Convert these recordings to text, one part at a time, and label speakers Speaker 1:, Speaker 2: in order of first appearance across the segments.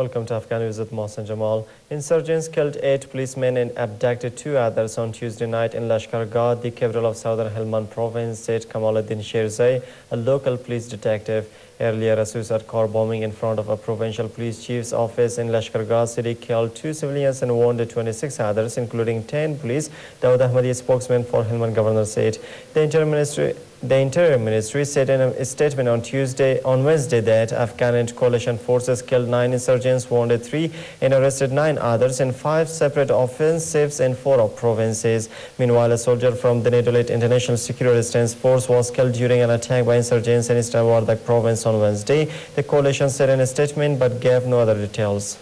Speaker 1: Welcome to Afghannews with Mohsen Jamal. Insurgents killed 8 policemen and abducted 2 others on Tuesday night in Lashkargah, the capital of southern Helmand province, said Kamaluddin Sherzai, a local police detective. Earlier, a suicide car bombing in front of a provincial police chief's office in Lashkargah city killed 2 civilians and wounded 26 others, including 10 police, Dawood Ahmadi, a spokesman for Helmand governor, said. The Interior Ministry said in a statement on Wednesday that Afghan and coalition forces killed 9 insurgents, wounded 3 and arrested 9 others in 5 separate offensives in 4 provinces. Meanwhile, a soldier from the NATO-led International Security Assistance Force was killed during an attack by insurgents in Eastern Wardak province on Wednesday. The coalition said in a statement but gave no other details.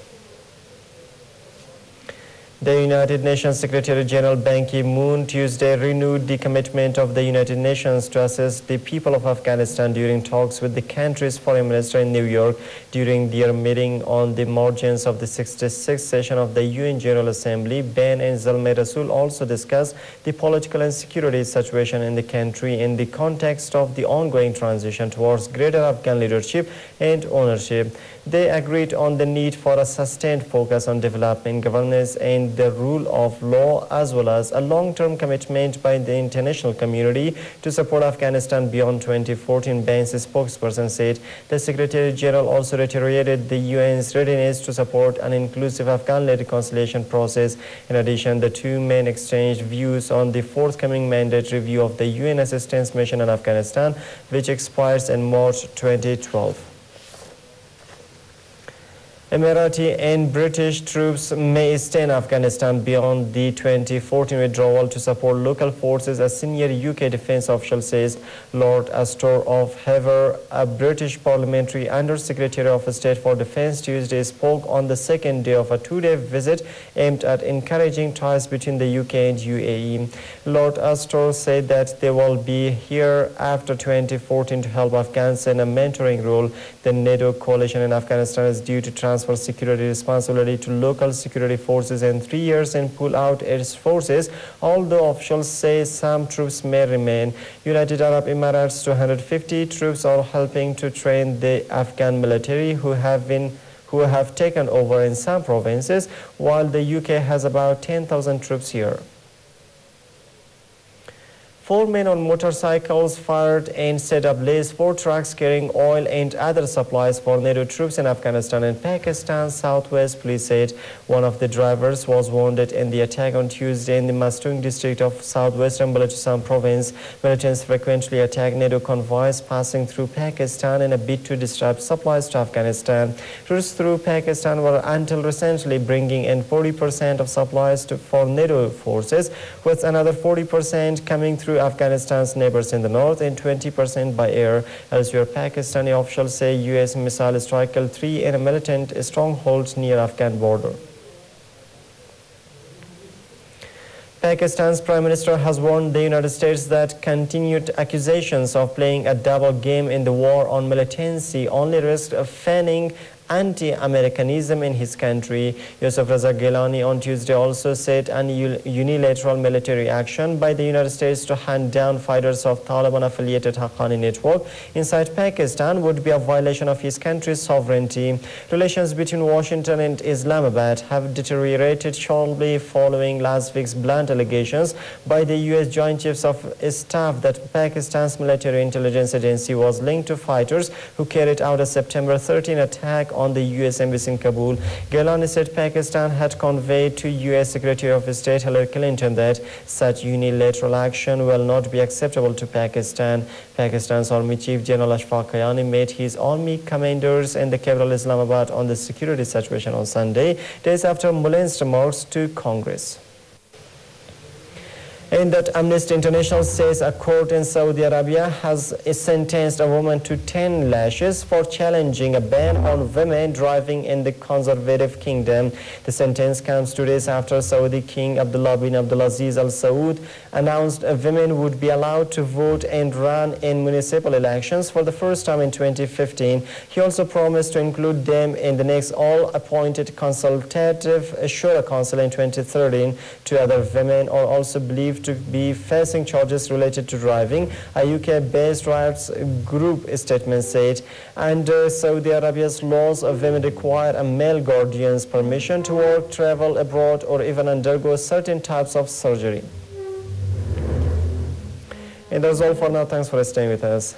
Speaker 1: The United Nations Secretary General Ban Ki-moon Tuesday renewed the commitment of the United Nations to assist the people of Afghanistan during talks with the country's foreign minister in New York. During their meeting on the margins of the 66th session of the UN General Assembly, Ban and Zalmay Rasool also discussed the political and security situation in the country in the context of the ongoing transition towards greater Afghan leadership and ownership. They agreed on the need for a sustained focus on development, governance and the rule of law, as well as a long-term commitment by the international community to support Afghanistan beyond 2014, Ban's spokesperson said. The Secretary General also reiterated the UN's readiness to support an inclusive Afghan-led reconciliation process. In addition, the two men exchanged views on the forthcoming mandate review of the UN assistance mission in Afghanistan, which expires in March 2012. Emirati and British troops may stay in Afghanistan beyond the 2014 withdrawal to support local forces, a senior UK defence official says. Lord Astor of Hever, a British parliamentary Under-Secretary of State for Defence, Tuesday spoke on the second day of a 2-day visit aimed at encouraging ties between the UK and UAE. Lord Astor said that they will be here after 2014 to help Afghans in a mentoring role. The NATO coalition in Afghanistan is due to transfer security responsibility to local security forces in 3 years and pull out its forces, although officials say some troops may remain. United Arab Emirates 250 troops are helping to train the Afghan military who have taken over in some provinces, while the UK has about 10,000 troops here. 4 men on motorcycles fired and set ablaze 4 trucks carrying oil and other supplies for NATO troops in Afghanistan and Pakistan southwest, police said. One of the drivers was wounded in the attack on Tuesday in the Mastung district of southwestern Balochistan province. Militants frequently attack NATO convoys passing through Pakistan in a bid to disrupt supplies to Afghanistan. Routes through Pakistan were until recently bringing in 40% of supplies for NATO forces, with another 40% coming through Afghanistan's neighbors in the north and 20% by air. Elsewhere, Pakistani officials say U.S. missile strike killed 3 in a militant stronghold near Afghan border. Pakistan's Prime Minister has warned the United States that continued accusations of playing a double game in the war on militancy only risk fanning anti-Americanism in his country. Yusuf Raza Gilani on Tuesday also said an unilateral military action by the United States to hunt down fighters of Taliban-affiliated Haqqani network inside Pakistan would be a violation of his country's sovereignty. Relations between Washington and Islamabad have deteriorated sharply following last week's blunt allegations by the U.S. Joint Chiefs of Staff that Pakistan's military intelligence agency was linked to fighters who carried out a September 13 attack on the U.S. Embassy in Kabul. Gilani said Pakistan had conveyed to U.S. Secretary of State Hillary Clinton that such unilateral action will not be acceptable to Pakistan. Pakistan's Army Chief General Ashfaq Kayani met his army commanders in the capital Islamabad on the security situation on Sunday, days after Mulan's remarks to Congress. In that, Amnesty International says a court in Saudi Arabia has sentenced a woman to 10 lashes for challenging a ban on women driving in the conservative kingdom. The sentence comes 2 days after Saudi King Abdullah bin Abdulaziz Al Saud announced women would be allowed to vote and run in municipal elections for the first time in 2015. He also promised to include them in the next all-appointed consultative Shura Council in 2013. 2 other women are also believed believed to be facing charges related to driving, a UK-based rights group statement said. And Saudi Arabia's laws of women require a male guardian's permission to work, travel abroad, or even undergo certain types of surgery. And that's all for now. Thanks for staying with us.